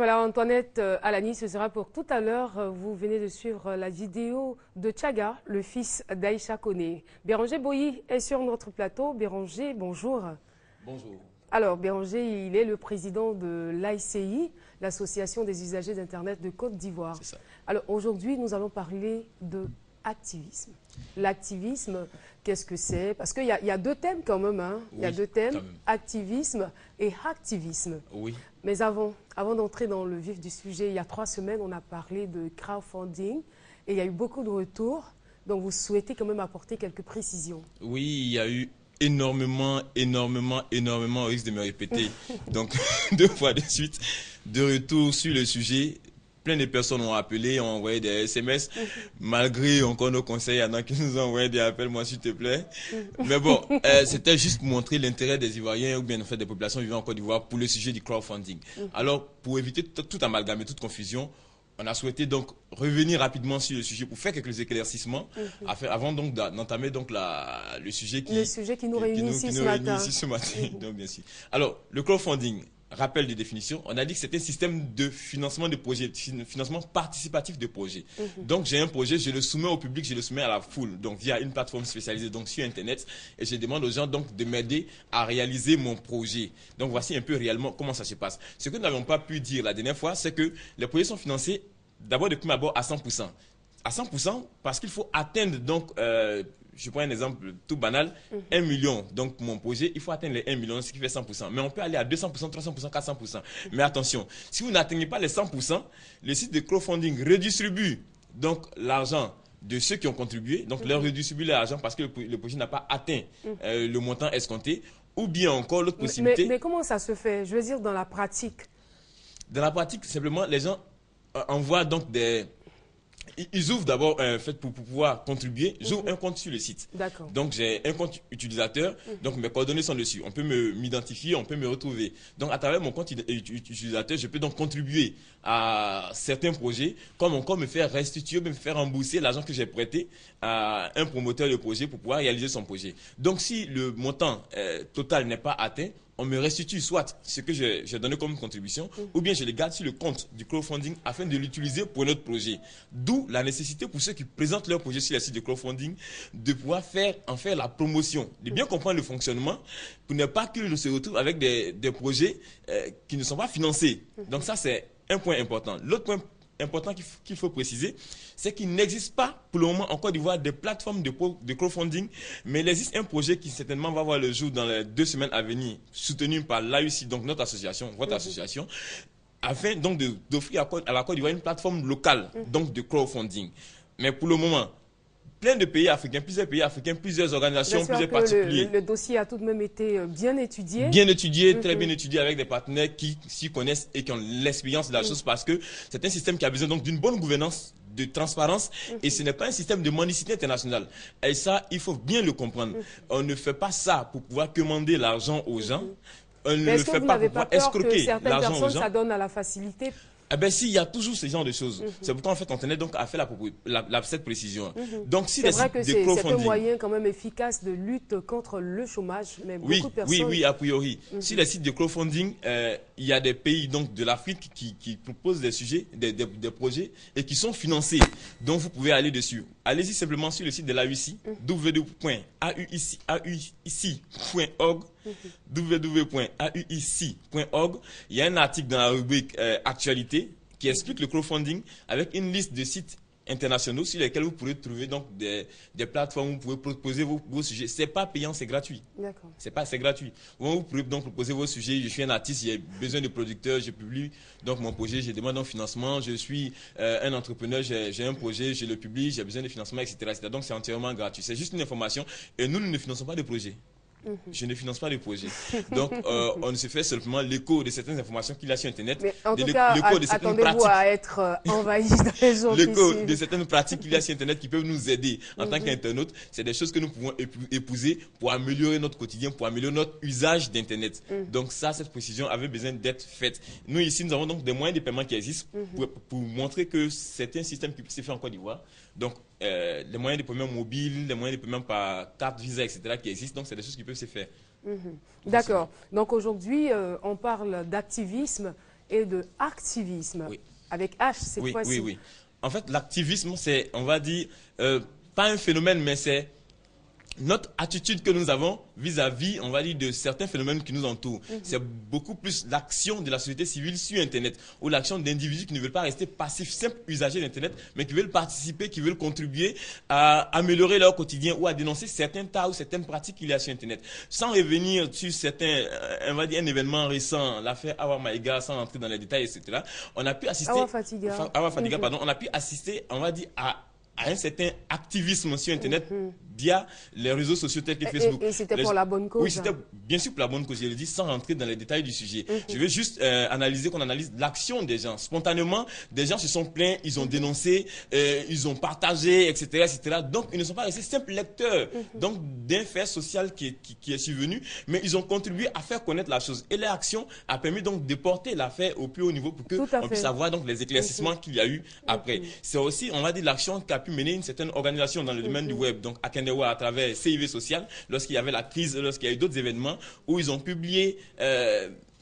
Voilà, Antoinette Alani, ce sera pour tout à l'heure. Vous venez de suivre la vidéo de Tchaga, le fils d'Aïcha Koné. Béranger Boyi est sur notre plateau. Béranger, bonjour. Bonjour. Alors, Béranger, il est le président de l'AICI, l'Association des usagers d'Internet de Côte d'Ivoire. C'est ça. Alors, aujourd'hui, nous allons parler de activisme. L'activisme, qu'est-ce que c'est? Parce qu'il y a deux thèmes quand même. Hein. Il y a deux thèmes, activisme et hacktivisme. Oui. Mais avant d'entrer dans le vif du sujet, il y a 3 semaines, on a parlé de crowdfunding et il y a eu beaucoup de retours. Donc, vous souhaitez quand même apporter quelques précisions. Oui, il y a eu énormément, au risque de me répéter. Donc, 2 fois de suite, de retour sur le sujet. Plein de personnes ont appelé, ont envoyé des SMS. Malgré encore nos conseils, il y en a qui nous ont envoyé des appels, moi s'il te plaît. Mais bon, c'était juste pour montrer l'intérêt des Ivoiriens ou bien en fait des populations vivant en Côte d'Ivoire pour le sujet du crowdfunding. Alors, pour éviter tout amalgame et toute confusion, on a souhaité donc revenir rapidement sur le sujet pour faire quelques éclaircissements avant donc d'entamer donc le sujet qui nous réunit ici ce matin. Donc, bien sûr. Alors, le crowdfunding. Rappel de définition, on a dit que c'était un système de financement de projets, financement participatif de projets. Donc j'ai un projet, je le soumets au public, je le soumets à la foule, donc via une plateforme spécialisée donc sur Internet, et je demande aux gens donc de m'aider à réaliser mon projet. Donc voici un peu réellement comment ça se passe. Ce que nous n'avons pas pu dire la dernière fois, c'est que les projets sont financés d'abord de prime abord à 100%. À 100% parce qu'il faut atteindre donc je prends un exemple tout banal, 1 million, donc mon projet, il faut atteindre les 1 million, ce qui fait 100%. Mais on peut aller à 200%, 300%, 400%. Mais attention, si vous n'atteignez pas les 100%, le site de crowdfunding redistribue donc l'argent de ceux qui ont contribué, donc leur redistribue l'argent parce que le projet n'a pas atteint le montant escompté, ou bien encore l'autre possibilité. Mais comment ça se fait? Je veux dire dans la pratique. Dans la pratique, simplement, les gens envoient donc ils ouvrent d'abord pour pouvoir contribuer, j'ouvre un compte sur le site. Donc j'ai un compte utilisateur, donc mes coordonnées sont dessus. On peut m'identifier, on peut me retrouver. Donc à travers mon compte utilisateur, je peux donc contribuer à certains projets, comme encore me faire restituer, me faire rembourser l'argent que j'ai prêté à un promoteur de projet pour pouvoir réaliser son projet. Donc si le montant total n'est pas atteint, on me restitue soit ce que j'ai donné comme contribution, ou bien je le garde sur le compte du crowdfunding afin de l'utiliser pour notre projet. D'où la nécessité pour ceux qui présentent leur projet sur les sites de crowdfunding de pouvoir en faire la promotion, de bien comprendre le fonctionnement pour ne pas qu'ils se retrouvent avec des projets qui ne sont pas financés. Donc ça, c'est un point important. L'autre point important qu'il faut préciser, c'est qu'il n'existe pas pour le moment en Côte d'Ivoire des plateformes de crowdfunding, mais il existe un projet qui certainement va voir le jour dans les 2 semaines à venir, soutenu par l'AUC, donc notre association, votre association, afin donc d'offrir à la Côte d'Ivoire une plateforme locale donc de crowdfunding. Mais pour le moment, plein de pays africains, plusieurs organisations, plusieurs particuliers. Le dossier a tout de même été bien étudié. Bien étudié, très bien étudié avec des partenaires qui s'y connaissent et qui ont l'expérience de la chose parce que c'est un système qui a besoin donc d'une bonne gouvernance, de transparence et ce n'est pas un système de mendicité internationale. Et ça, il faut bien le comprendre. On ne fait pas ça pour pouvoir commander l'argent aux gens. On ne le fait pas pour pouvoir escroquer l'argent aux gens. Ça donne à la facilité. Eh bien, si, il y a toujours ce genre de choses. C'est pourquoi, en fait, Internet donc, a fait cette précision. Donc, si les sites de crowdfunding... C'est un moyen quand même efficace de lutte contre le chômage. Mais beaucoup de personnes... Oui, a priori. Si les sites de crowdfunding, il y a des pays donc, de l'Afrique qui proposent des sujets, des projets et qui sont financés. Donc, vous pouvez aller dessus. Allez-y simplement sur le site de l'AUC, www.auici.org. www.auici.org. Il y a un article dans la rubrique actualité qui explique le crowdfunding avec une liste de sites internationaux sur lesquels vous pourrez trouver donc des plateformes où vous pouvez proposer vos sujets. C'est pas payant, c'est gratuit. D'accord. C'est gratuit. Vous pouvez donc proposer vos sujets. Je suis un artiste, j'ai besoin de producteurs, je publie donc mon projet, je demande un financement. Je suis un entrepreneur, j'ai un projet, je le publie, j'ai besoin de financement, etc. Donc c'est entièrement gratuit. C'est juste une information et nous ne finançons pas de projet. Je ne finance pas de projet. Donc, on se fait simplement l'écho de certaines informations qu'il y a sur Internet. Mais en tout cas, attendez-vous à être envahi dans les gens. L'écho de certaines pratiques qu'il y a sur Internet qui peuvent nous aider en tant qu'internautes. C'est des choses que nous pouvons épouser pour améliorer notre quotidien, pour améliorer notre usage d'Internet. Donc ça, cette précision avait besoin d'être faite. Nous, ici, nous avons donc des moyens de paiement qui existent pour montrer que c'est un système qui s'est fait en Côte d'Ivoire. Donc, les moyens de paiement mobiles, les moyens de paiement par carte, Visa, etc. qui existent. Donc, c'est des choses qui peuvent se faire. D'accord. Donc, aujourd'hui, on parle d'activisme et de activisme. Oui. Avec H cette fois-ci. Oui. En fait, l'activisme, c'est, on va dire, pas un phénomène, mais c'est notre attitude que nous avons vis-à-vis, on va dire, de certains phénomènes qui nous entourent. C'est beaucoup plus l'action de la société civile sur Internet, ou l'action d'individus qui ne veulent pas rester passifs, simples usagers d'Internet, mais qui veulent participer, qui veulent contribuer à améliorer leur quotidien ou à dénoncer certains tas ou certaines pratiques qu'il y a sur Internet. Sans revenir sur certains, on va dire, un événement récent, l'affaire Awa Maïga, sans entrer dans les détails, etc. On a pu assister... Awa Fadiga, pardon. On a pu assister, on va dire, à un certain activisme sur Internet via les réseaux sociaux tels que Facebook. Et c'était pour la bonne cause. Oui, c'était bien sûr pour la bonne cause, je le dis, sans rentrer dans les détails du sujet. Je veux juste qu'on analyse l'action des gens. Spontanément, des gens se sont plaints, ils ont dénoncé, ils ont partagé, etc., etc. Donc, ils ne sont pas restés simples lecteurs d'un fait social qui est survenu, mais ils ont contribué à faire connaître la chose. Et leur action a permis donc de porter l'affaire au plus haut niveau pour qu'on puisse avoir donc les éclaircissements qu'il y a eu après. C'est aussi, on va dire, l'action qu'a pu mener une certaine organisation dans le domaine du web, donc Akendewa à travers CIV Social, lorsqu'il y avait la crise, lorsqu'il y a eu d'autres événements où ils ont publié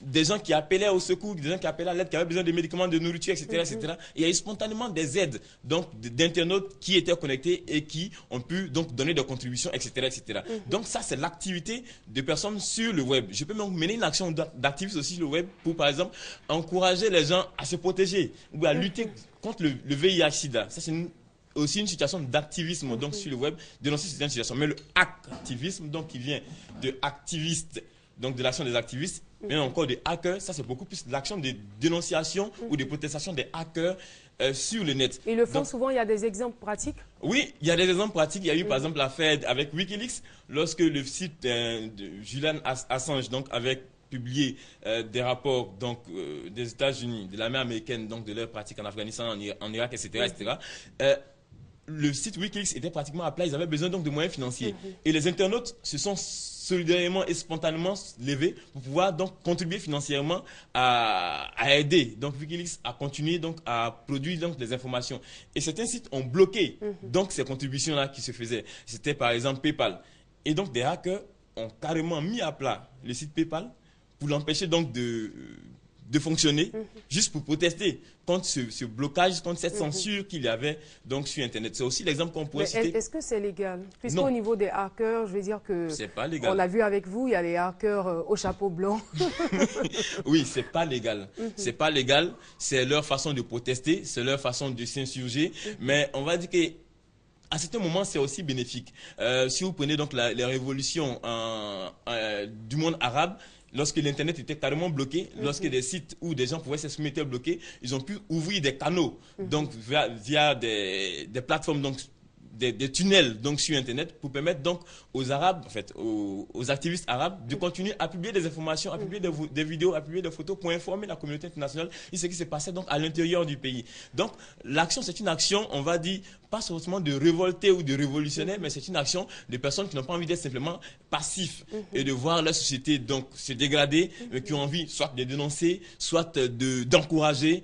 des gens qui appelaient au secours, des gens qui appelaient à l'aide, qui avaient besoin de médicaments, de nourriture, etc. etc. Et il y a eu spontanément des aides d'internautes qui étaient connectés et qui ont pu donc donner des contributions, etc. etc. Donc ça, c'est l'activité de personnes sur le web. Je peux même mener une action d'activisme aussi sur le web pour, par exemple, encourager les gens à se protéger ou à lutter contre le VIH-Sida. Ça, c'est aussi une situation d'activisme donc sur le web, dénoncer cette situation. Mais le activisme, donc qui vient de activistes, donc de l'action des activistes, mais encore des hackers, ça c'est beaucoup plus l'action de dénonciation ou de protestation des hackers sur le net. Ils le font souvent, il y a des exemples pratiques? Oui, il y a des exemples pratiques. Il y a eu par exemple l'affaire avec Wikileaks, lorsque le site de Julian Assange donc avait publié des rapports donc des États-Unis, de l'armée américaine, donc de leurs pratiques en Afghanistan, en Irak, etc. etc. Le site Wikileaks était pratiquement à plat, ils avaient besoin donc de moyens financiers. Et les internautes se sont solidairement et spontanément levés pour pouvoir donc contribuer financièrement à aider. Donc Wikileaks a continué donc à produire donc des informations. Et certains sites ont bloqué donc ces contributions-là qui se faisaient. C'était par exemple PayPal. Et donc des hackers ont carrément mis à plat le site PayPal pour l'empêcher donc de fonctionner, juste pour protester contre ce blocage, contre cette censure qu'il y avait donc sur Internet. C'est aussi l'exemple qu'on pourrait citer. Est-ce que c'est légal? Puisqu'au niveau des hackers, je veux dire que... C'est pas légal. On l'a vu avec vous, il y a les hackers au chapeau blanc. Oui, c'est pas légal. C'est pas légal. C'est leur façon de protester, c'est leur façon de s'insurger. Mais on va dire que à certains moments, c'est aussi bénéfique. Si vous prenez donc les révolutions du monde arabe, lorsque l'Internet était carrément bloqué, lorsque des sites où des gens pouvaient s'exprimer étaient bloqués, ils ont pu ouvrir des canaux donc via des plateformes, donc des tunnels donc sur Internet pour permettre donc aux Arabes, en fait, aux activistes arabes de continuer à publier des informations, à publier des vidéos, à publier des photos pour informer la communauté internationale de ce qui se passait donc à l'intérieur du pays. Donc l'action, c'est une action, on va dire, pas seulement de révolter ou de révolutionnaire, mais c'est une action de personnes qui n'ont pas envie d'être simplement passifs et de voir la société donc se dégrader, mais qui ont envie soit de dénoncer, soit d'encourager,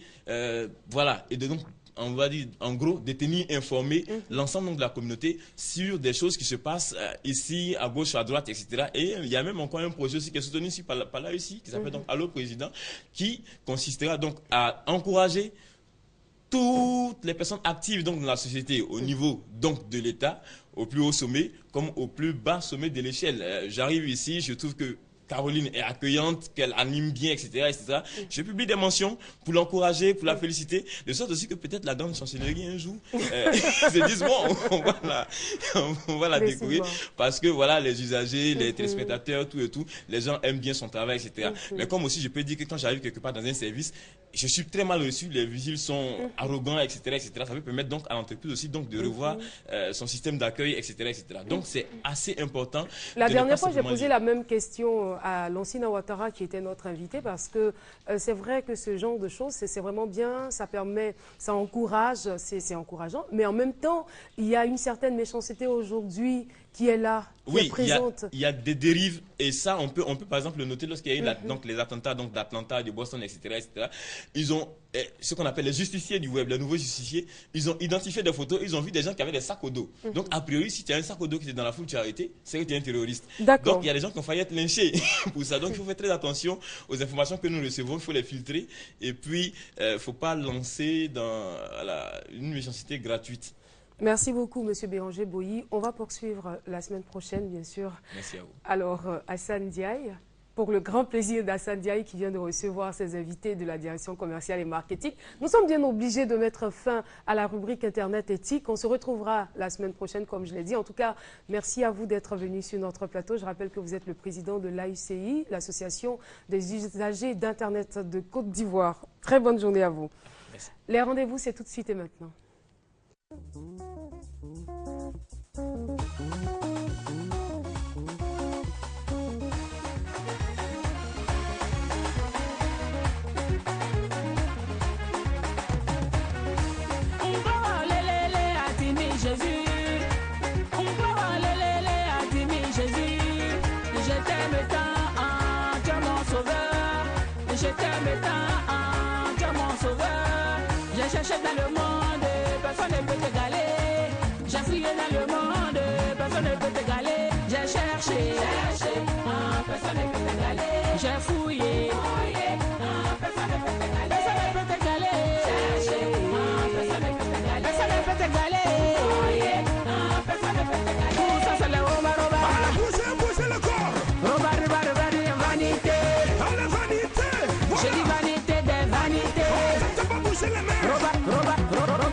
voilà, et de donc on va dire, en gros, de tenir informé l'ensemble de la communauté sur des choses qui se passent ici, à gauche, à droite, etc. Et il y a même encore un projet aussi qui est soutenu ici par la Russie, qui s'appelle donc Allo Président, qui consistera donc à encourager toutes les personnes actives donc dans la société, au niveau donc de l'État, au plus haut sommet, comme au plus bas sommet de l'échelle. J'arrive ici, je trouve que Caroline est accueillante, qu'elle anime bien, etc., etc. Je publie des mentions pour l'encourager, pour la féliciter, de sorte aussi que peut-être la grande chancellerie un jour se dise bon, on va la découvrir parce que voilà, les usagers, les téléspectateurs, tout et tout, les gens aiment bien son travail, etc. Mais comme aussi je peux dire que quand j'arrive quelque part dans un service, je suis très mal reçu, les vigiles sont arrogants, etc., etc. Ça peut permettre donc à l'entreprise aussi donc de revoir son système d'accueil, etc., etc. Donc c'est assez important. La dernière fois, j'ai posé la même question à Lansina Ouattara qui était notre invité parce que c'est vrai que ce genre de choses, c'est vraiment bien, ça permet, ça encourage, c'est encourageant, mais en même temps, il y a une certaine méchanceté aujourd'hui qui est là, qui est présente. Il y a des dérives et ça, on peut par exemple le noter lorsqu'il y a eu donc, les attentats d'Atlanta, de Boston, etc. Ils ont, ce qu'on appelle les justiciers du web, les nouveaux justiciers, ils ont identifié des photos, ils ont vu des gens qui avaient des sacs au dos. Donc, a priori, si tu as un sac au dos qui était dans la foule, tu es arrêté, c'est que tu es un terroriste. Donc, il y a des gens qui ont failli être lynchés pour ça. Donc, il faut faire très attention aux informations que nous recevons, il faut les filtrer et puis, il ne faut pas lancer dans une méchanceté gratuite. Merci beaucoup, M. Béranger Boyi. On va poursuivre la semaine prochaine, bien sûr. Merci à vous. Alors, Hassan Diaye, pour le grand plaisir d'Hassan Diaye qui vient de recevoir ses invités de la direction commerciale et marketing, nous sommes bien obligés de mettre fin à la rubrique Internet éthique. On se retrouvera la semaine prochaine, comme je l'ai dit. En tout cas, merci à vous d'être venus sur notre plateau. Je rappelle que vous êtes le président de l'AUCI, l'Association des usagers d'Internet de Côte d'Ivoire. Très bonne journée à vous. Merci. Les rendez-vous, c'est tout de suite et maintenant. J'ai cherché dans le monde, personne ne peut t'égaler. J'ai fouillé dans le monde, personne ne peut t'égaler. J'ai cherché, personne ne peut t'égaler. J'ai fouillé, personne ne peut t'égaler. Personne ne peut t'égaler. Cherché, personne ne peut t'égaler. Personne ne peut t'égaler. Personne ne peut t'égaler. Tout ça c'est le roba. Bougez le corps. Roba, vanité. Allez, vanité. J'ai dit vanité des vanités. Bouger les mains.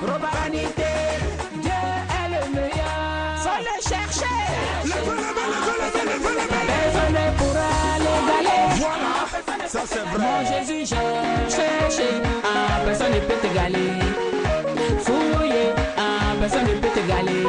Roba vanité, Dieu est le meilleur. Faut le chercher. Personne ne pourra l'égaler. Voilà, ça c'est vrai. Mon Jésus, j'ai cherché. Personne ne peut t'égaler. Fouillé, personne ne peut t'égaler.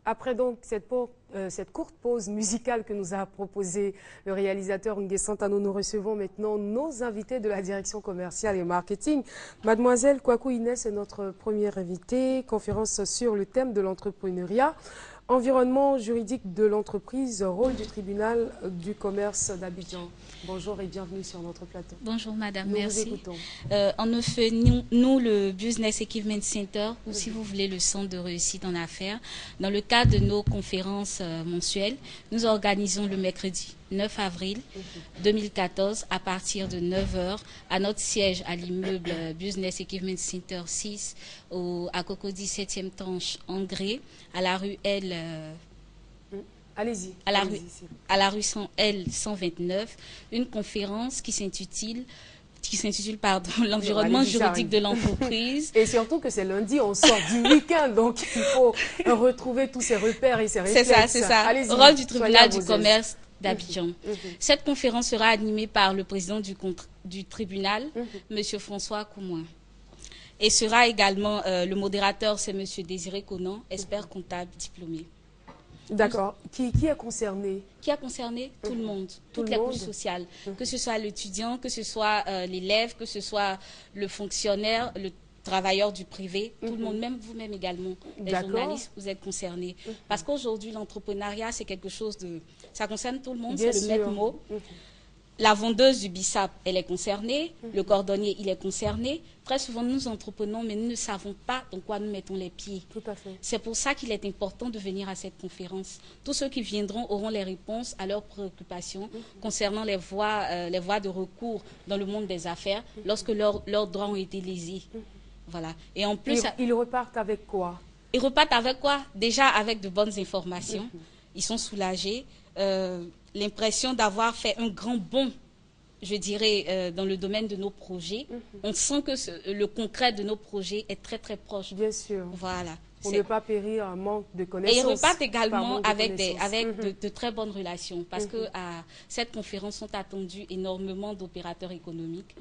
Après donc cette courte pause musicale que nous a proposée le réalisateur Ngué Santano, nous recevons maintenant nos invités de la direction commerciale et marketing. Mademoiselle Kwaku Inès est notre première invitée, conférence sur le thème de l'entrepreneuriat. Environnement juridique de l'entreprise, rôle du tribunal du commerce d'Abidjan. Bonjour et bienvenue sur notre plateau. Bonjour madame, nous merci. Vous écoutons. En effet, nous, le Business Equipment Center, ou si vous voulez le centre de réussite en affaires, dans le cadre de nos conférences mensuelles, nous organisons le mercredi 9 avril 2014 à partir de 9h à notre siège à l'immeuble Business Equipment Center 6 à Cocody 7e tranche Angré, à la rue L. Allez-y. À la rue L 129, une conférence qui s'intitule l'environnement juridique de l'entreprise. Et surtout que c'est lundi, on sort du week-end, donc il faut retrouver tous ces repères et ces réflexes. C'est ça. Rôle du tribunal du commerce d'Abidjan. Cette conférence sera animée par le président du tribunal, M. François Koumoin. Et sera également, le modérateur, c'est M. Désiré Conan, expert comptable diplômé. D'accord. Qui est concerné? Qui a concerné tout le monde, toutes les couches sociales, que ce soit l'étudiant, que ce soit l'élève, que ce soit le fonctionnaire, le travailleur du privé, tout le monde, même vous-même également, les journalistes, vous êtes concernés. Parce qu'aujourd'hui, l'entrepreneuriat, c'est quelque chose de... Ça concerne tout le monde, c'est le maître mot. La vendeuse du bissap, elle est concernée. Le cordonnier, il est concerné. Très souvent, nous entreprenons, mais nous ne savons pas dans quoi nous mettons les pieds. Tout à fait. C'est pour ça qu'il est important de venir à cette conférence. Tous ceux qui viendront auront les réponses à leurs préoccupations concernant les voies de recours dans le monde des affaires lorsque leurs droits ont été lésés. Voilà. Et en plus, ils repartent avec quoi? Ils repartent avec quoi? Déjà avec de bonnes informations. Ils sont soulagés. L'impression d'avoir fait un grand bond, je dirais, dans le domaine de nos projets. On sent que le concret de nos projets est très, très proche. Bien sûr. Voilà. pour ne pas périr un manque de connaissances. Et ils repartent également avec, de de très bonnes relations, parce que à cette conférence sont attendus énormément d'opérateurs économiques.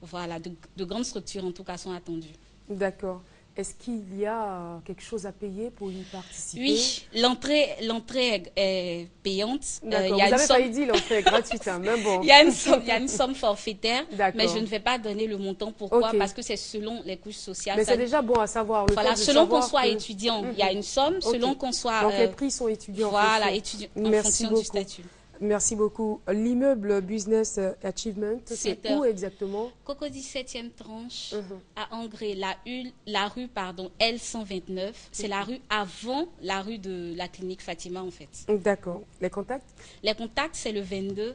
Voilà, de grandes structures en tout cas sont attendues. D'accord. Est-ce qu'il y a quelque chose à payer pour y participer? Oui, l'entrée est payante. Vous avez failli dire l'entrée est gratuite, hein, mais bon. Il y a une somme forfaitaire, mais je ne vais pas donner le montant. Pourquoi? Parce que c'est selon les couches sociales. Mais c'est déjà bon à savoir. Voilà, selon qu'on soit étudiant, il y a une somme, selon qu'on soit... Donc les prix sont étudiants. Voilà, étudiant, en fonction du statut. Merci beaucoup. L'immeuble Business Achievement, c'est où exactement? Cocody 7e tranche, à Angré, la rue L129. C'est la rue avant la rue de la clinique Fatima, en fait. D'accord. Les contacts? Les contacts, c'est le 22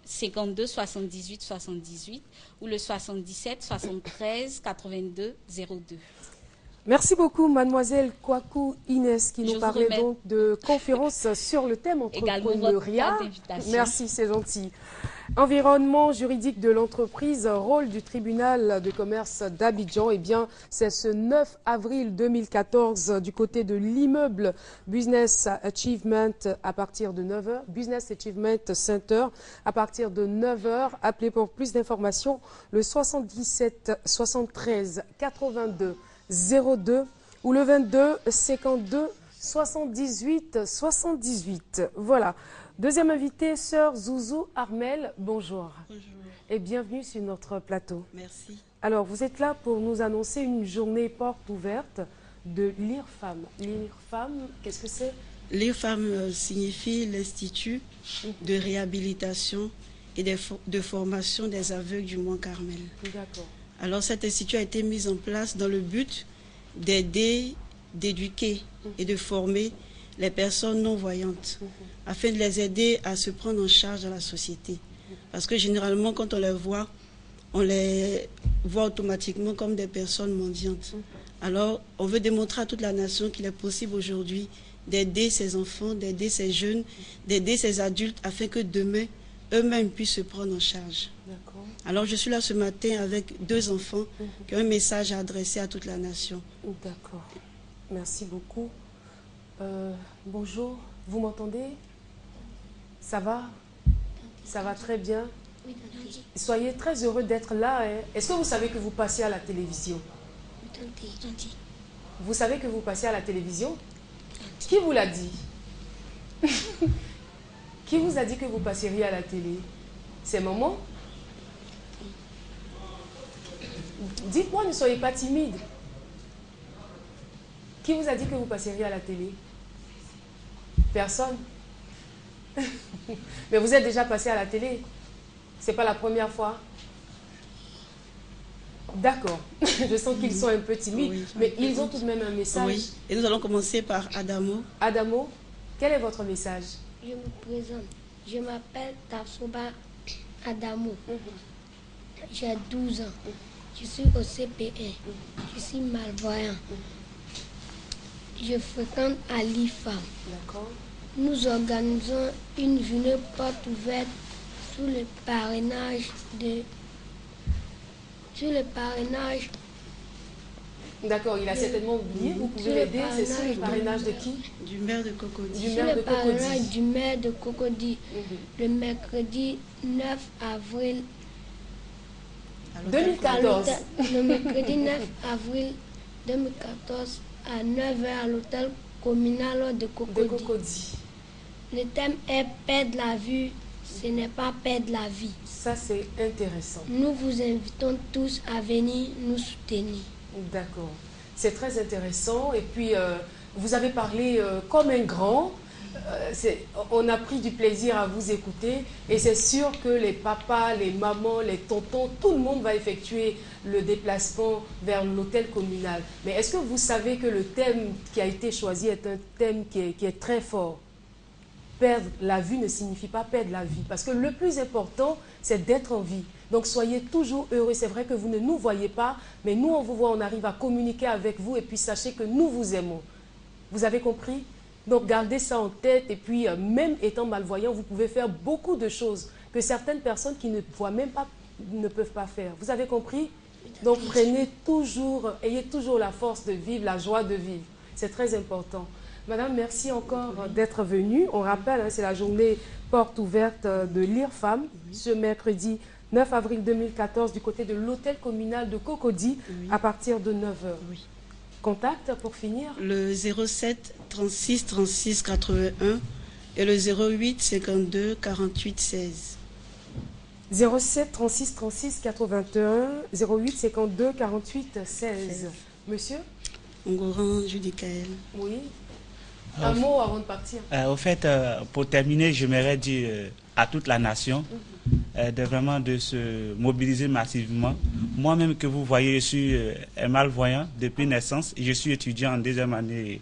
52 78 78 ou le 77 73 82 02. Merci beaucoup, mademoiselle Kwaku Inès, qui nous parlait donc de conférence sur le thème entrepreneuriat. Merci, c'est gentil. Environnement juridique de l'entreprise, rôle du tribunal de commerce d'Abidjan. Eh bien, c'est ce 9 avril 2014 du côté de l'immeuble Business Achievement à partir de 9h. Business Achievement Center à partir de 9h. Appelez pour plus d'informations le 77 73 82 02 ou le 22 52 78 78. Voilà. Deuxième invité, sœur Zouzou Armel. Bonjour. Bonjour. Et bienvenue sur notre plateau. Merci. Alors, vous êtes là pour nous annoncer une journée porte ouverte de l'IRFAM. L'IRFAM, qu'est-ce que c'est? L'IRFAM signifie l'Institut de réhabilitation et de formation des aveugles du Mont-Carmel. D'accord. Alors cet institut a été mis en place dans le but d'aider, d'éduquer et de former les personnes non-voyantes afin de les aider à se prendre en charge dans la société. Parce que généralement, quand on les voit automatiquement comme des personnes mendiantes. Alors, on veut démontrer à toute la nation qu'il est possible aujourd'hui d'aider ces enfants, d'aider ces jeunes, d'aider ces adultes afin que demain, eux-mêmes puissent se prendre en charge. Alors je suis là ce matin avec 2 enfants qui ont un message à adresser à toute la nation. D'accord. Merci beaucoup. Bonjour, vous m'entendez? Ça va? Ça va très bien? Soyez très heureux d'être là. Hein. Est-ce que vous savez que vous passez à la télévision? Vous savez que vous passez à la télévision? Qui vous l'a dit? Qui vous a dit que vous passeriez à la télé? C'est maman? Dites-moi, ne soyez pas timide. Qui vous a dit que vous passeriez à la télé? Personne. Mais vous êtes déjà passé à la télé. C'est pas la première fois. D'accord. Je sens qu'ils sont un peu timides, oui, mais ils ont tout de même un message. Oui. Et nous allons commencer par Adamo. Adamo, quel est votre message? Je me présente. Je m'appelle Tafsoba Adamo. J'ai 12 ans. Je suis au CPE. Je suis malvoyant. Je fréquente à l'IFAM. D'accord. Nous organisons une journée porte ouverte sous le parrainage de... D'accord, il a certainement oublié. Vous pouvez l'aider. C'est sur le parrainage de qui? Du maire de Cocody. Du maire de Cocody. Du maire de Cocody. Le mercredi 9 avril 2014. Le mercredi 9 avril 2014 à 9h à l'hôtel communal de Cocody. Le thème est perdre la vue, ce n'est pas perdre la vie. Ça, c'est intéressant. Nous vous invitons tous à venir nous soutenir. D'accord. C'est très intéressant. Et puis, vous avez parlé comme un grand. On a pris du plaisir à vous écouter. Et c'est sûr que les papas, les mamans, les tontons, tout le monde va effectuer le déplacement vers l'hôtel communal. Mais est-ce que vous savez que le thème qui a été choisi est un thème qui est très fort? Perdre la vue ne signifie pas perdre la vie. Parce que le plus important, c'est d'être en vie. Donc soyez toujours heureux. C'est vrai que vous ne nous voyez pas, mais nous, on vous voit, on arrive à communiquer avec vous. Et puis sachez que nous vous aimons. Vous avez compris? Donc gardez ça en tête. Et puis même étant malvoyant, vous pouvez faire beaucoup de choses que certaines personnes qui ne voient même pas ne peuvent pas faire. Vous avez compris? Donc ayez toujours la force de vivre, la joie de vivre. C'est très important. Madame, merci encore d'être venue. On rappelle, c'est la journée porte ouverte de l'IRFAM, ce mercredi 9 avril 2014, du côté de l'hôtel communal de Cocody, à partir de 9h. Oui. Contact pour finir? Le 07 36 36 81 et le 08 52 48 16. 07 36 36 81 08 52 48 16. Monsieur? Ongoran Judicaël. Oui. Un mot avant de partir. Au fait, pour terminer, j'aimerais dire à toute la nation de se mobiliser massivement. Moi-même que vous voyez, je suis un malvoyant depuis naissance. Je suis étudiant en deuxième année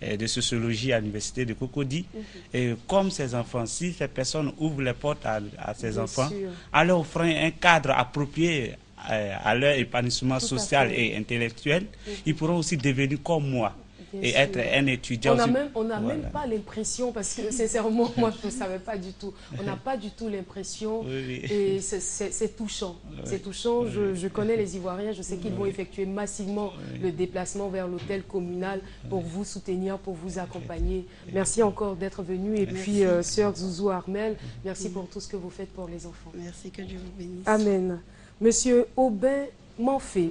de sociologie à l'université de Cocody. Et comme ces enfants, si ces personnes ouvrent les portes à ces enfants, en leur offrant un cadre approprié à leur épanouissement social et intellectuel, ils pourront aussi devenir comme moi. Et être un étudiant. On n'a même pas l'impression, parce que sincèrement, moi je ne savais pas du tout. On n'a pas du tout l'impression, et c'est touchant. C'est touchant, je connais les Ivoiriens, je sais qu'ils vont effectuer massivement le déplacement vers l'hôtel communal pour vous soutenir, pour vous accompagner. Merci encore d'être venu. Et puis, sœur Zouzou Armel, merci pour tout ce que vous faites pour les enfants. Merci, que Dieu vous bénisse. Amen. Monsieur Aubin Manfé.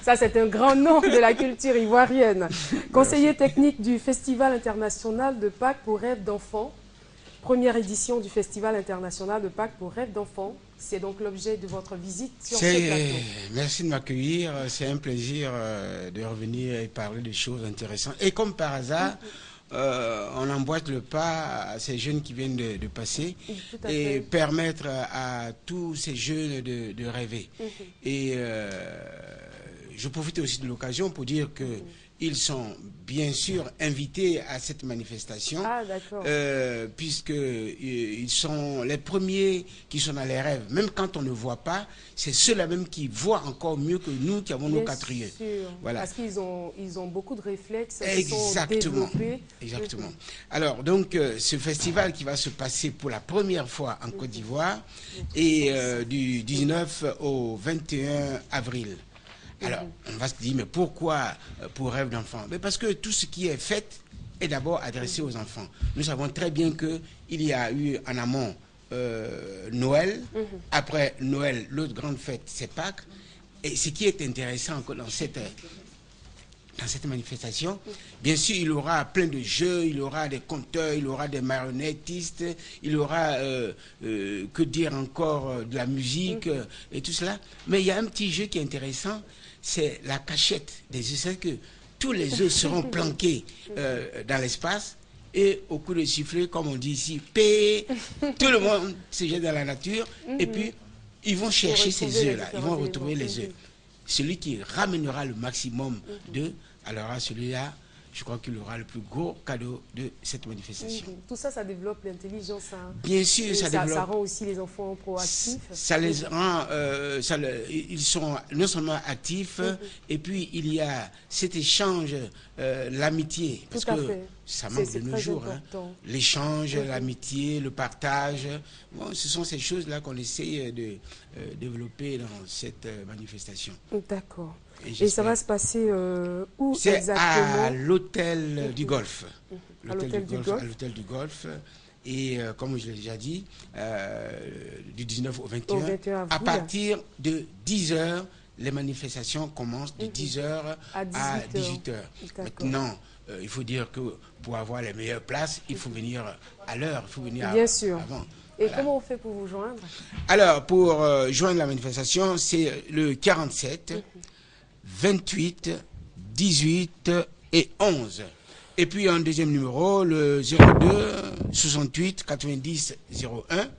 Ça, c'est un grand nom de la culture ivoirienne. Conseiller technique du Festival international de Pâques pour rêves d'enfants. Première édition du Festival international de Pâques pour rêves d'enfants. C'est donc l'objet de votre visite sur ce plateau. Merci de m'accueillir. C'est un plaisir de revenir et parler de choses intéressantes. Et comme par hasard, on emboîte le pas à ces jeunes qui viennent de passer et permettre à tous ces jeunes de rêver. Et je profite aussi de l'occasion pour dire que ils sont bien sûr invités à cette manifestation, puisqu'ils sont les premiers qui sont dans les rêves. Même quand on ne voit pas, c'est ceux-là même qui voient encore mieux que nous qui avons nos 4 yeux. Voilà. Parce qu'ils ont beaucoup de réflexes. Exactement. Exactement. Alors, donc, ce festival qui va se passer pour la première fois en Côte d'Ivoire et du 19 au 21 avril. Alors, on va se dire, mais pourquoi pour rêve d'enfant? Mais parce que tout ce qui est fait est d'abord adressé aux enfants. Nous savons très bien qu'il y a eu en amont Noël. Après Noël, l'autre grande fête, c'est Pâques. Et ce qui est intéressant dans cette manifestation, bien sûr, il y aura plein de jeux, il y aura des conteurs, il y aura des marionnettistes, il y aura, que dire encore, de la musique et tout cela. Mais il y a un petit jeu qui est intéressant, c'est la cachette des œufs. C'est que tous les œufs seront planqués dans l'espace et au coup de sifflet, comme on dit ici, tout le monde se jette dans la nature et puis ils vont chercher ces œufs-là, ils vont retrouver les œufs. Celui qui ramènera le maximum d'œufs, alors celui-là, je crois qu'il aura le plus gros cadeau de cette manifestation. Tout ça, ça développe l'intelligence. Bien sûr, ça rend aussi les enfants proactifs. Ça les rend, ils sont non seulement actifs, et puis il y a cet échange, l'amitié, parce que ça manque de nos jours. L'échange, l'amitié, le partage, bon, ce sont ces choses-là qu'on essaie de développer dans cette manifestation. D'accord. Et ça va se passer où exactement? C'est à l'hôtel du Golfe. À l'hôtel du Golfe. Et comme je l'ai déjà dit, du 19 au 21 à partir de 10h, les manifestations commencent de 10h à 18h. Maintenant, il faut dire que pour avoir les meilleures places, il faut venir à l'heure, il faut venir bien sûr. Avant. Et comment on fait pour vous joindre? Alors, pour joindre la manifestation, c'est le 47 28 18 et 11. Et puis un deuxième numéro, le 02 68 90 01.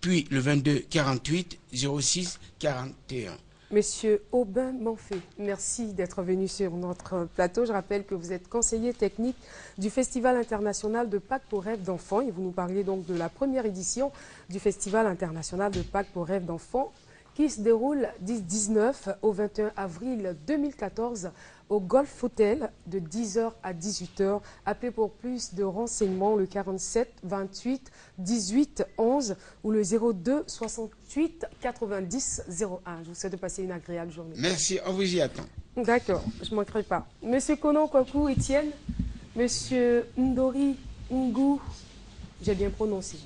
Puis le 22 48 06 41. Monsieur Aubin Manfé, merci d'être venu sur notre plateau. Je rappelle que vous êtes conseiller technique du Festival international de Pâques pour rêves d'enfants. Et vous nous parliez donc de la première édition du Festival international de Pâques pour rêves d'enfants qui se déroule du 19 au 21 avril 2014 au Golf Hotel de 10h à 18h. Appelez pour plus de renseignements le 47 28 18 11 ou le 02 68 90 01. Je vous souhaite de passer une agréable journée. Merci, on vous y attend. D'accord, je ne manquerai pas. Monsieur Konon Kwaku Etienne, Monsieur Ndori Ngou, j'ai bien prononcé.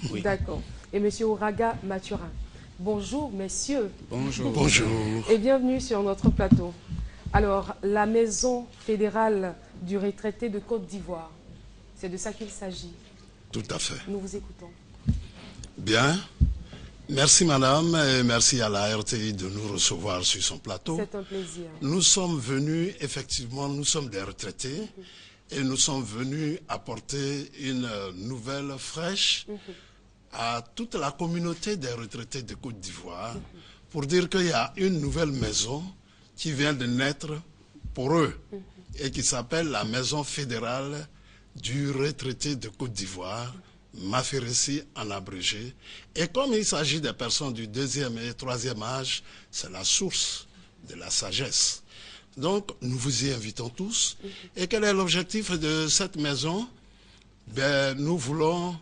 Oui. D'accord. Et Monsieur Ouraga Mathurin. Bonjour, messieurs. Bonjour. Bonjour. Et bienvenue sur notre plateau. Alors, la maison fédérale du retraité de Côte d'Ivoire, c'est de ça qu'il s'agit. Tout à fait. Nous vous écoutons. Bien. Merci madame et merci à la RTI de nous recevoir sur son plateau. C'est un plaisir. Nous sommes venus, effectivement, nous sommes des retraités et nous sommes venus apporter une nouvelle fraîche à toute la communauté des retraités de Côte d'Ivoire pour dire qu'il y a une nouvelle maison qui vient de naître pour eux et qui s'appelle la Maison fédérale du retraité de Côte d'Ivoire, Maferessi en abrégé. Et comme il s'agit des personnes du 2e et 3e âge, c'est la source de la sagesse. Donc, nous vous y invitons tous. Et quel est l'objectif de cette maison? Ben, nous voulons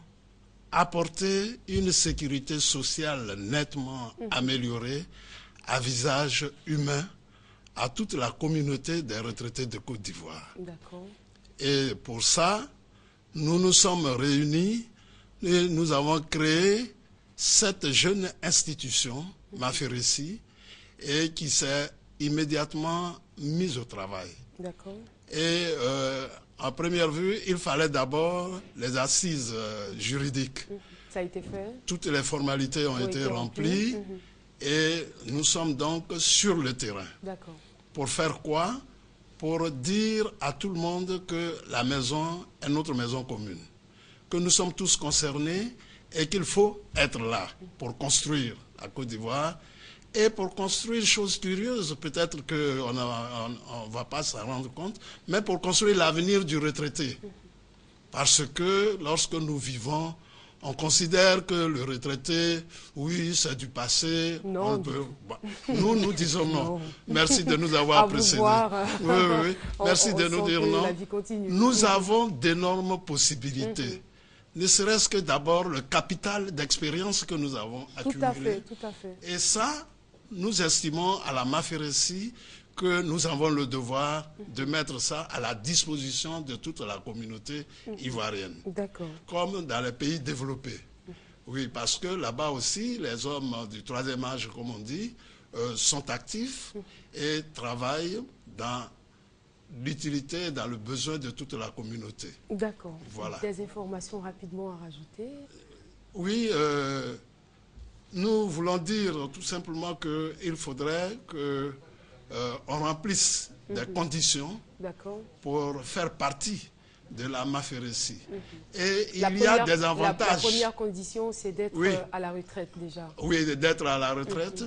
apporter une sécurité sociale nettement améliorée, à visage humain, à toute la communauté des retraités de Côte d'Ivoire. D'accord. Et pour ça, nous nous sommes réunis et nous avons créé cette jeune institution, Maferessi, et qui s'est immédiatement mise au travail. D'accord. Et en première vue, il fallait d'abord les assises juridiques. Ça a été fait. Toutes les formalités ont été remplies et nous sommes donc sur le terrain. D'accord. Pour faire quoi? Pour dire à tout le monde que la maison est notre maison commune, que nous sommes tous concernés et qu'il faut être là pour construire la Côte d'Ivoire. Et pour construire chose curieuse, peut-être qu'on ne va pas s'en rendre compte, mais pour construire l'avenir du retraité. Parce que lorsque nous vivons, on considère que le retraité, oui, c'est du passé. Non. Nous disons non. Merci de nous avoir précédés. Oui. Merci de nous dire non. Nous avons d'énormes possibilités. Ne serait-ce que d'abord le capital d'expérience que nous avons accumulé. Tout à fait. Et ça, nous estimons à la Maferessi que nous avons le devoir de mettre ça à la disposition de toute la communauté ivoirienne. D'accord. Comme dans les pays développés. Oui, parce que là-bas aussi, les hommes du 3e âge, comme on dit, sont actifs et travaillent dans l'utilité, dans le besoin de toute la communauté. D'accord. Voilà. Des informations rapidement à rajouter? Oui, nous voulons dire tout simplement qu'il faudrait qu'on remplisse des conditions pour faire partie de la Maferessi. Et il y a des avantages. La première condition, c'est d'être à la retraite déjà. Oui, d'être à la retraite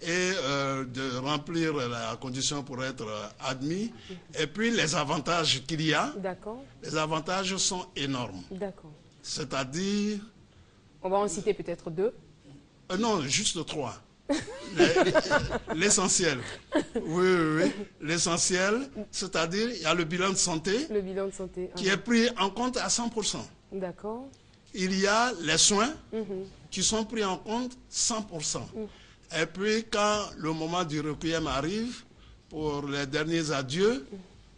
et de remplir la condition pour être admis. Et puis les avantages qu'il y a, les avantages sont énormes. D'accord. C'est-à-dire... On va en citer peut-être 2. Non, juste 3. L'essentiel. Oui. L'essentiel, c'est-à-dire il y a le bilan de santé, qui est pris en compte à 100%. D'accord. Il y a les soins qui sont pris en compte 100%. Et puis quand le moment du requiem arrive, pour les derniers adieux,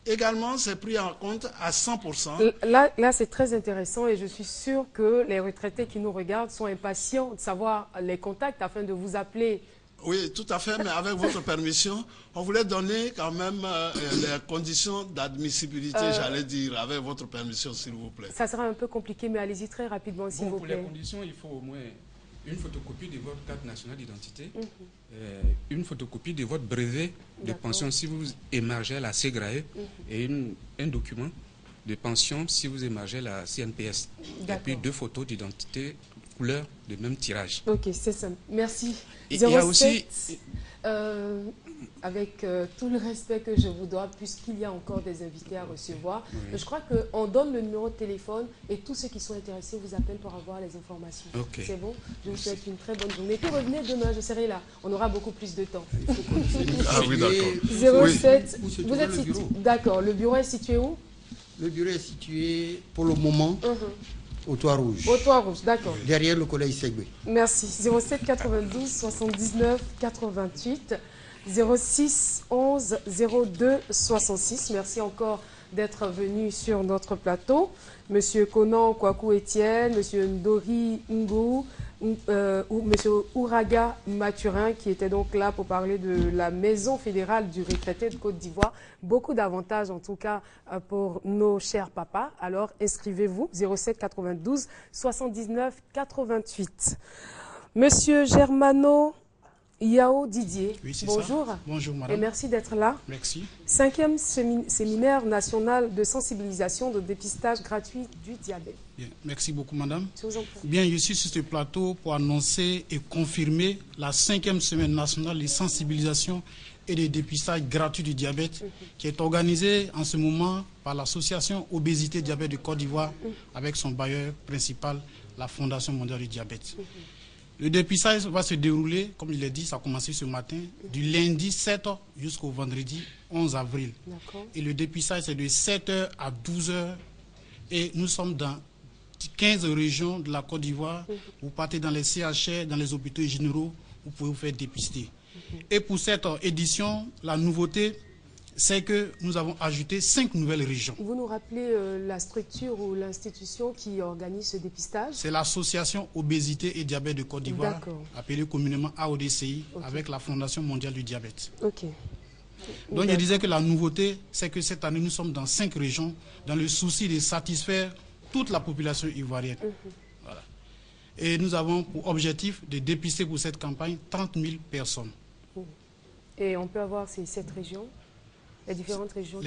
également c'est pris en compte à 100%. Là c'est très intéressant et je suis sûre que les retraités qui nous regardent sont impatients de savoir les contacts afin de vous appeler. Oui, tout à fait, mais avec votre permission, on voulait donner quand même les conditions d'admissibilité, j'allais dire, avec votre permission, s'il vous plaît. Ça sera un peu compliqué, mais allez-y très rapidement, s'il vous plaît. Pour les conditions, il faut au moins une photocopie de votre carte nationale d'identité, une photocopie de votre brevet de pension si vous émargez à la CEGRAE et un document de pension si vous émargez à la CNPS. Et puis 2 photos d'identité couleur de même tirage. Ok, c'est ça. Merci. Il y a aussi... avec tout le respect que je vous dois, puisqu'il y a encore des invités à recevoir. Je crois qu'on donne le numéro de téléphone et tous ceux qui sont intéressés vous appellent pour avoir les informations. C'est bon? Je vous souhaite une très bonne journée. Puis revenez demain, je serai là. On aura beaucoup plus de temps. Ah oui, d'accord. 07, vous êtes situé. D'accord, le bureau est situé où? Le bureau est situé pour le moment au Toit Rouge. Au Toit Rouge, d'accord. Derrière le collège Segbe. Merci. 07 92 79 88 06 11 02 66. Merci encore d'être venu sur notre plateau. Monsieur Conan Kwaku Etienne, Monsieur Ndori Ngou, ou Monsieur Ouraga Mathurin, qui était donc là pour parler de la Maison fédérale du retraité de Côte d'Ivoire. Beaucoup d'avantages en tout cas pour nos chers papas. Alors inscrivez-vous 07 92 79 88. Monsieur Germano Yao Didier, bonjour. Bonjour madame. Et merci d'être là. Merci. 5e séminaire national de sensibilisation de dépistage gratuit du diabète. Bien. Merci beaucoup madame. Je vous en prie. Bien, je suis sur ce plateau pour annoncer et confirmer la 5e semaine nationale de sensibilisation et de dépistage gratuit du diabète qui est organisée en ce moment par l'association Obésité Diabète de Côte d'Ivoire avec son bailleur principal, la Fondation mondiale du diabète. Le dépistage va se dérouler, comme il l'a dit, ça a commencé ce matin, du lundi 7 jusqu'au vendredi 11 avril. Et le dépistage, c'est de 7h à 12h. Et nous sommes dans 15 régions de la Côte d'Ivoire. Vous partez dans les CHR, dans les hôpitaux généraux, vous pouvez vous faire dépister. Et pour cette édition, la nouveauté, c'est que nous avons ajouté 5 nouvelles régions. Vous nous rappelez la structure ou l'institution qui organise ce dépistage? C'est l'association Obésité et Diabète de Côte d'Ivoire, appelée communément AODCI, avec la Fondation mondiale du diabète. Donc je disais que la nouveauté, c'est que cette année, nous sommes dans 5 régions, dans le souci de satisfaire toute la population ivoirienne. Voilà. Et nous avons pour objectif de dépister pour cette campagne 30 000 personnes. Et on peut avoir ces 7 régions? Les différentes régions.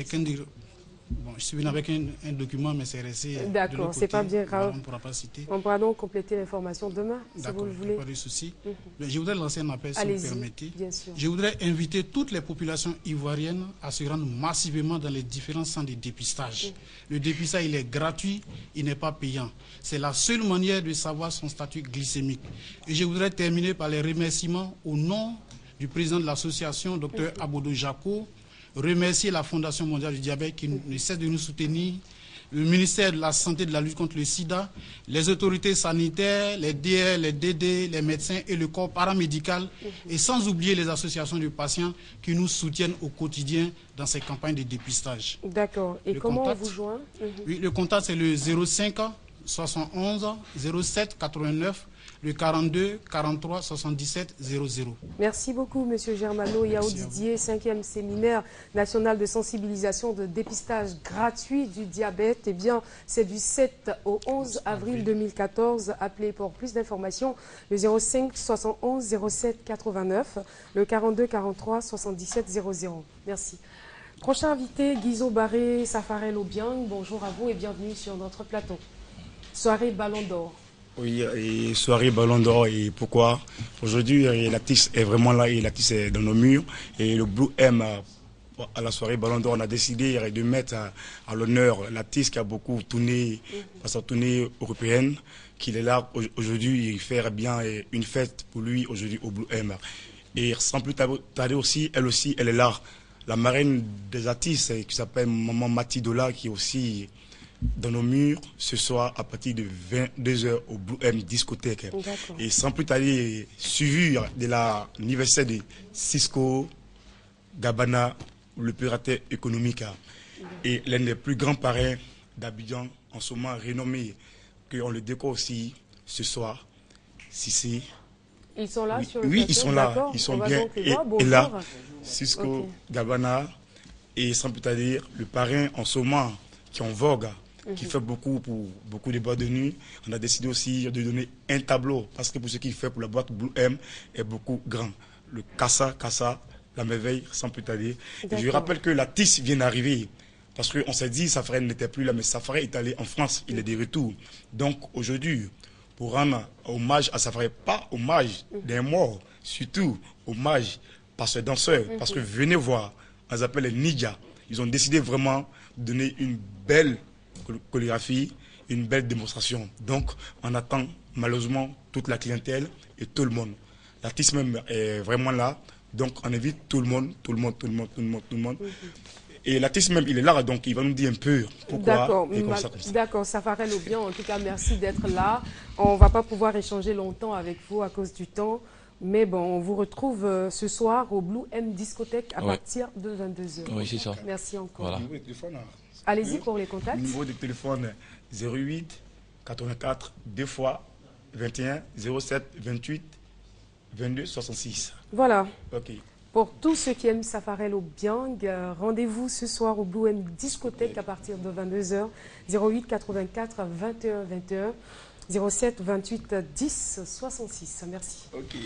Bon, je suis venu avec un document, mais c'est resté. D'accord, c'est pas bien grave. On ne pourra pas citer. On pourra donc compléter l'information demain, si vous le voulez. Pas de souci. Je voudrais lancer un appel, si vous permettez. Bien sûr. Je voudrais inviter toutes les populations ivoiriennes à se rendre massivement dans les différents centres de dépistage. Le dépistage, il est gratuit, il n'est pas payant. C'est la seule manière de savoir son statut glycémique. Et je voudrais terminer par les remerciements au nom du président de l'association, Dr Abodo Jaco, remercier la Fondation mondiale du diabète qui ne cesse de nous soutenir, le ministère de la Santé et de la lutte contre le sida, les autorités sanitaires, les DR, les DD, les médecins et le corps paramédical, et sans oublier les associations de patients qui nous soutiennent au quotidien dans ces campagnes de dépistage. D'accord. Et comment on vous joint? Oui, le contact c'est le 05 71 07 89 le 42 43 77 00. Merci beaucoup, Monsieur Germano Yao Didier, 5e séminaire national de sensibilisation de dépistage gratuit du diabète. Eh bien, c'est du 7 au 11 avril 2014. Appelez pour plus d'informations le 05 71 07 89, le 42 43 77 00. Merci. Prochain invité, Guizo Barré Safarel Obiang. Bonjour à vous et bienvenue sur notre plateau. Soirée Ballon d'Or. Oui, et soirée Ballon d'Or. Et pourquoi? Aujourd'hui, l'artiste est vraiment là et l'artiste est dans nos murs. Et le Blue M, à la soirée Ballon d'Or, on a décidé de mettre à l'honneur l'artiste qui a beaucoup tourné, par sa tournée européenne, qu'il est là aujourd'hui et faire bien une fête pour lui aujourd'hui au Blue M. Et sans plus tarder aussi, elle est là. La marraine des artistes qui s'appelle Maman Matidola, qui est aussi dans nos murs ce soir à partir de 22h au Blue M discothèque. Et sans plus tarder, suivi de l'anniversaire de Cisco Gabana, le pirateur économique, et l'un des plus grands parrains d'Abidjan en ce moment renommé, qu'on le décore aussi ce soir, Cissé. Ils sont là sur le plateau. Ils sont là, ils sont bien. Et là, Cisco Gabana, et sans plus tarder, le parrain en ce moment qui est en vogue, qui fait beaucoup pour beaucoup de boîtes de nuit. On a décidé aussi de donner un tableau, parce que pour ce qu'il fait pour la boîte Blue M est beaucoup grand. Le Kassa, la merveille, sans plus tarder. Et je rappelle que l'artiste vient d'arriver, parce qu'on s'est dit Safarel n'était plus là, mais Safarel est allé en France, il est de retour. Donc aujourd'hui, pour rendre hommage à Safarel, pas hommage d'un mort, surtout hommage par ces danseurs. Parce que venez voir, on les appelle les ninjas. Ils ont décidé vraiment de donner une belle chorégraphie, une belle démonstration. Donc, on attend malheureusement toute la clientèle et tout le monde. L'artiste même est vraiment là. Donc, on invite tout le monde. Et l'artiste même, il est là, donc il va nous dire un peu pourquoi et comme ça. D'accord, Safarel Obiang, en tout cas, merci d'être là. On ne va pas pouvoir échanger longtemps avec vous à cause du temps. Mais bon, on vous retrouve ce soir au Blue M Discothèque à partir de 22h. Oui, c'est ça. Merci encore. Voilà. Allez-y pour les contacts. Le numéro de téléphone 08 84 2 fois 21 07 28 22 66. Voilà. Ok. Pour tous ceux qui aiment Safarel Obiang, rendez-vous ce soir au Blue M Discothèque à partir de 22h. 08 84 21 21 07 28 10 66. Merci. Ok.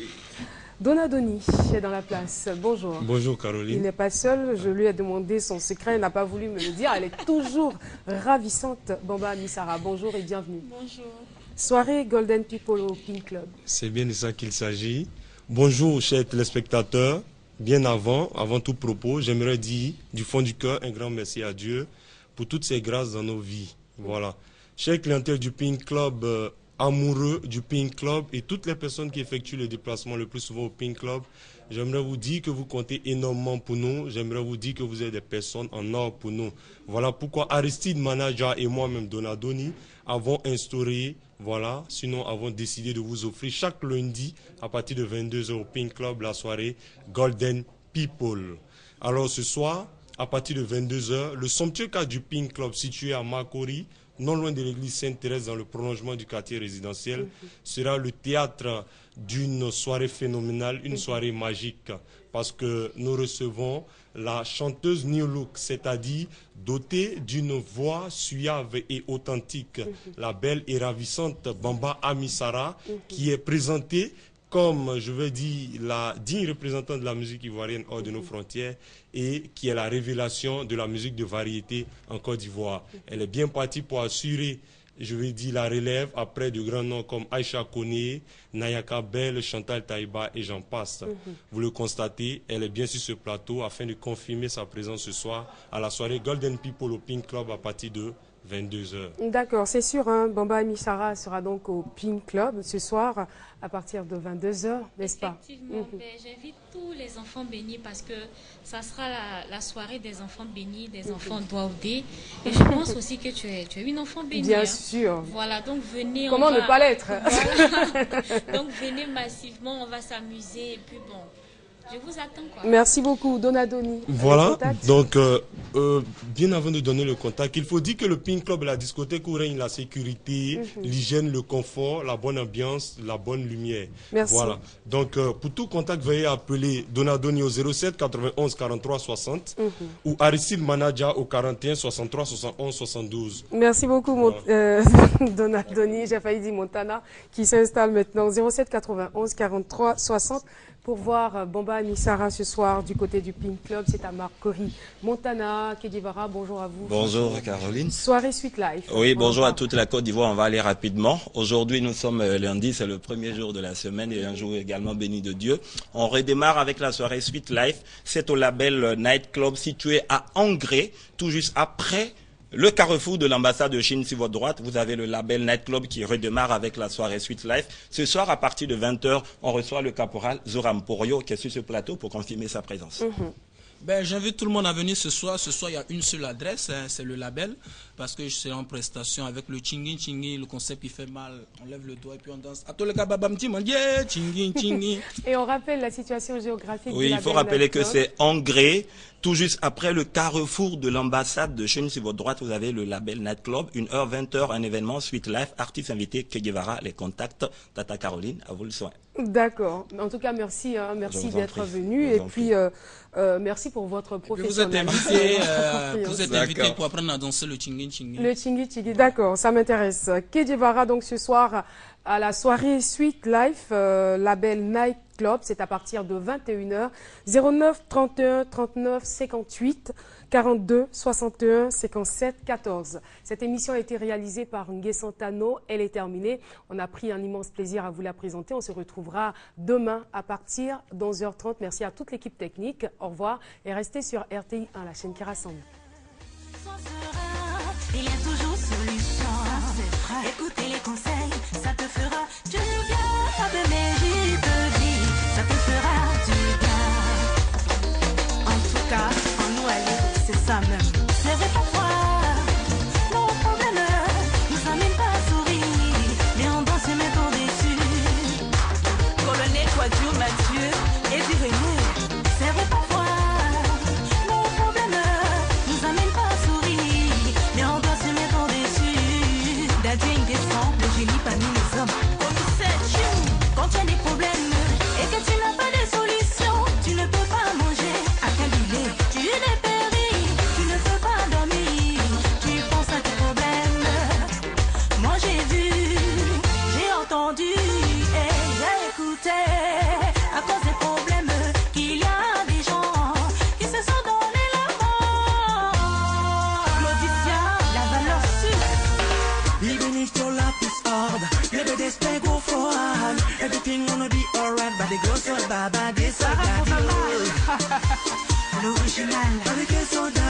Donadoni est dans la place. Bonjour. Bonjour Caroline. Il n'est pas seul. Je lui ai demandé son secret. Il n'a pas voulu me le dire. Elle est toujours ravissante. Bamba Amissara, bonjour et bienvenue. Bonjour. Soirée Golden People au Pink Club. C'est bien de ça qu'il s'agit. Bonjour chers téléspectateurs. Bien avant tout propos, j'aimerais dire du fond du cœur un grand merci à Dieu pour toutes ces grâces dans nos vies. Voilà. Chers clientèle du Pink Club, amoureux du Pink Club et toutes les personnes qui effectuent le déplacement le plus souvent au Pink Club, j'aimerais vous dire que vous comptez énormément pour nous. J'aimerais vous dire que vous êtes des personnes en or pour nous. Voilà pourquoi Aristide Manager et moi-même Donadoni avons instauré, sinon avons décidé de vous offrir chaque lundi à partir de 22h au Pink Club la soirée Golden People. Alors ce soir, à partir de 22h, le somptueux cadre du Pink Club situé à Makori, non loin de l'église Sainte-Thérèse dans le prolongement du quartier résidentiel, sera le théâtre d'une soirée phénoménale, une soirée magique, parce que nous recevons la chanteuse New Look, c'est-à-dire dotée d'une voix suave et authentique, la belle et ravissante Bamba Amissara, qui est présentée comme, je veux dire, la digne représentante de la musique ivoirienne hors de nos frontières et qui est la révélation de la musique de variété en Côte d'Ivoire. Elle est bien partie pour assurer, je veux dire, la relève après de grands noms comme Aïcha Koné, Nayaka Bell, Chantal Taïba et j'en passe. Vous le constatez, elle est bien sur ce plateau afin de confirmer sa présence ce soir à la soirée Golden People au Pink Club à partir de 22h. D'accord, c'est sûr, Bamba Amissara sera donc au Pink Club ce soir à partir de 22h, n'est-ce pas? Effectivement, j'invite tous les enfants bénis parce que ça sera la soirée des enfants bénis, des enfants Douaoudé. Et je pense aussi que tu es une enfant bénie. Bien sûr. Voilà, donc venez. Comment ne pas l'être? Voilà. Donc venez massivement, on va s'amuser et puis bon. Je vous attends quoi. Merci beaucoup, Donadoni. Voilà, donc bien avant de donner le contact, il faut dire que le Pink Club est la discothèque où règne la sécurité, l'hygiène, le confort, la bonne ambiance, la bonne lumière. Merci. Voilà, donc pour tout contact, veuillez appeler Donadoni au 07 91 43 60 ou Aristide Manager au 41 63 71 72. Merci beaucoup, Donadoni, j'ai failli dire Montana, qui s'installe maintenant 07 91 43 60. Pour voir Bamba Amissara ce soir du côté du Pink Club, c'est à Makori. Montana, Kedivara, bonjour à vous. Bonjour Caroline. Soirée Suite Life. Oui, bonjour à toute la Côte d'Ivoire, on va aller rapidement. Aujourd'hui nous sommes lundi, c'est le premier jour de la semaine et un jour également béni de Dieu. On redémarre avec la soirée Suite Life, c'est au label Night Club situé à Angré, tout juste après le carrefour de l'ambassade de Chine sur votre droite. Vous avez le label Night Club qui redémarre avec la soirée Suite Life. Ce soir, à partir de 20h, on reçoit le caporal Zoram Porio qui est sur ce plateau pour confirmer sa présence. J'invite tout le monde à venir ce soir. Ce soir, il y a une seule adresse, c'est le label, parce que je serai en prestation avec le Chingin Chingin, le concept qui fait mal. On lève le doigt et puis on danse. Et on rappelle la situation géographique. Oui, il faut rappeler que c'est Angré, tout juste après le carrefour de l'ambassade de Chine sur votre droite, vous avez le label Night Club, 1h, 20h, un événement Suite Life, artiste invité, Kedivara, les contacts, Tata Caroline, à vous le soin. D'accord. En tout cas, merci, merci d'être venu et puis merci pour votre professionnalisme. Vous êtes invité pour apprendre à danser le Chingin Chingin. Le Chingin Chingin, d'accord, ça m'intéresse. Kedivara donc ce soir à la soirée Suite Life, label Night Club. C'est à partir de 21h. 09 31 39 58 42 61 57 14. Cette émission a été réalisée par Ngué Santano. Elle est terminée. On a pris un immense plaisir à vous la présenter. On se retrouvera demain à partir de 11h30. Merci à toute l'équipe technique. Au revoir et restez sur RTI 1, la chaîne qui rassemble. Il y a toujours solution. Écoutez les conseils, ça te fera du bien. Avec Mairie de vie, ça te fera du bien. En tout cas, en nous aller, c'est ça même. C'est vrai pour toi. Nos problèmes nous amènent pas à sourire, mais on danse et met ton dessus. Colonel, Quadio, Mathieu et Diréné, c'est vrai pour toi. Nos problèmes nous amènent pas à sourire, mais on doit se mettre en dessus. Daddy indécent, le génie parmi les hommes. Comme c'est quand tu as des problèmes et que tu n'as pas de solution, tu ne peux pas manger à cabinet. Tu es péri, tu ne peux pas dormir. Tu penses à tes problèmes. Moi j'ai vu, j'ai entendu et j'ai écouté. À cause des problèmes qu'il y a des gens qui se sont donné la mort. Claudicia, la valeur sûre. Even if your life is hard, never despair, go forward. Everything gonna be alright, but the girls are baba, this are l'original. Avec un soldat.